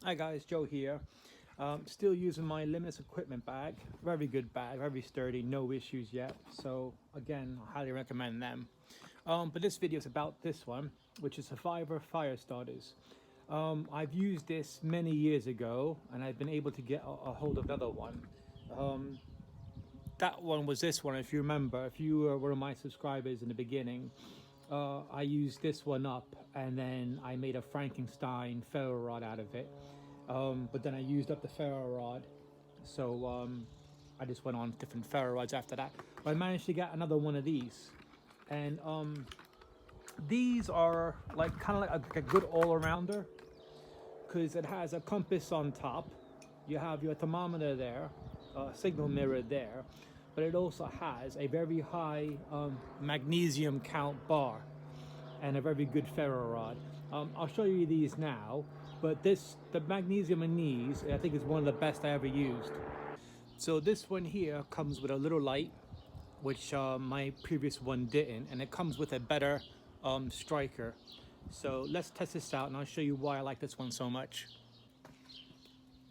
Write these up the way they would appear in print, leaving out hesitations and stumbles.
Hi guys, Joe here. Still using my limitless equipment bag. Very good bag, very sturdy, no issues yet. So again, I highly recommend them. But this video is about this one, which is Survivor fire starters. I've used this many years ago, and I've been able to get a hold of another one. That one was this one, if you remember. If you were one of my subscribers in the beginning, I used this one up, and then I made a Frankenstein ferro rod out of it. But then I used up the ferro rod, so I just went on different ferro rods after that. But I managed to get another one of these, and these are like kind of like a good all-arounder, because it has a compass on top. You have your thermometer there, signal mirror there, but it also has a very high magnesium count bar and a very good ferro rod. I'll show you these now, but the magnesium in these, I think, is one of the best I ever used. So this one here comes with a little light, which my previous one didn't, and it comes with a better striker. So let's test this out, and I'll show you why I like this one so much.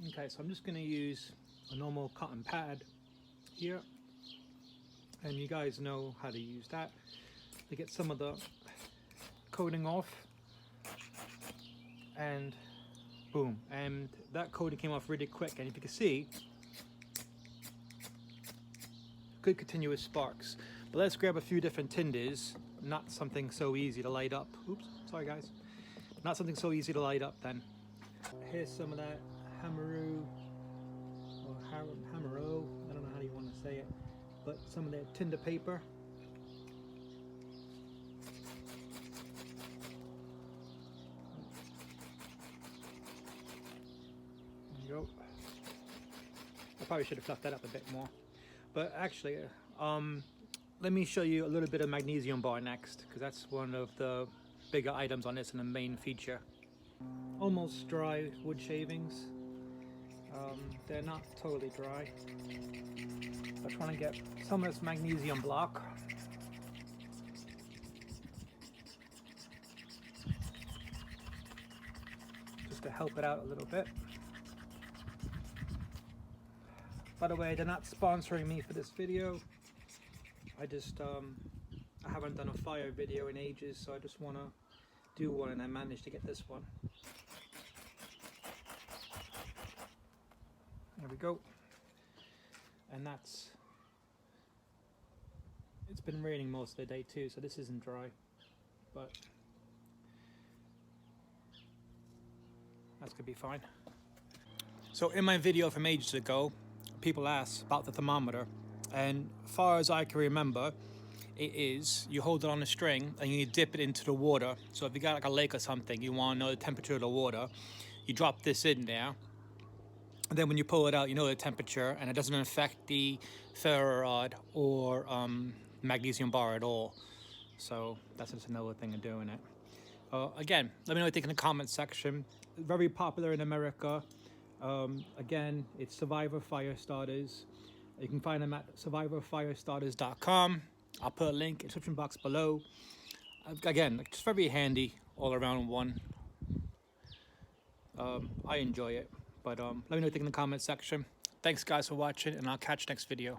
Okay, so I'm just going to use a normal cotton pad here, and you guys know how to use that to get some of the coating off, and boom, and that coating came off really quick. And if you can see, good continuous sparks. But let's grab a few different tinders. Not something so easy to light up. Oops, sorry guys. Not something so easy to light up then. Here's some of that Hammeru, or Hamero, I don't know how you want to say it, but some of that tinder paper. There you go. I probably should have fluffed that up a bit more. But actually, let me show you a little bit of magnesium bar next, because that's one of the bigger items on this and the main feature. Almost dry wood shavings. They're not totally dry. I'm trying to get some of this magnesium block. Just to help it out a little bit. By the way, they're not sponsoring me for this video. I just, I haven't done a fire video in ages, so I just want to do one, and I managed to get this one. There we go. And it's been raining most of the day too, so this isn't dry, but that's gonna be fine. So in my video from ages ago, people asked about the thermometer, and as far as I can remember, it is, you hold it on a string and you dip it into the water. So if you got like a lake or something, you want to know the temperature of the water, you drop this in there, and then when you pull it out, you know the temperature, and it doesn't affect the ferro rod or magnesium bar at all. So that's just another thing of doing it. Again, let me know what you think in the comment section. Very popular in America. Again, it's Survivor fire starters. You can find them at survivorfirestarters.com. I'll put a link in the description box below. Again, just very handy all around one. I enjoy it. But let me know what you think in the comment section. Thanks guys for watching, and I'll catch you next video.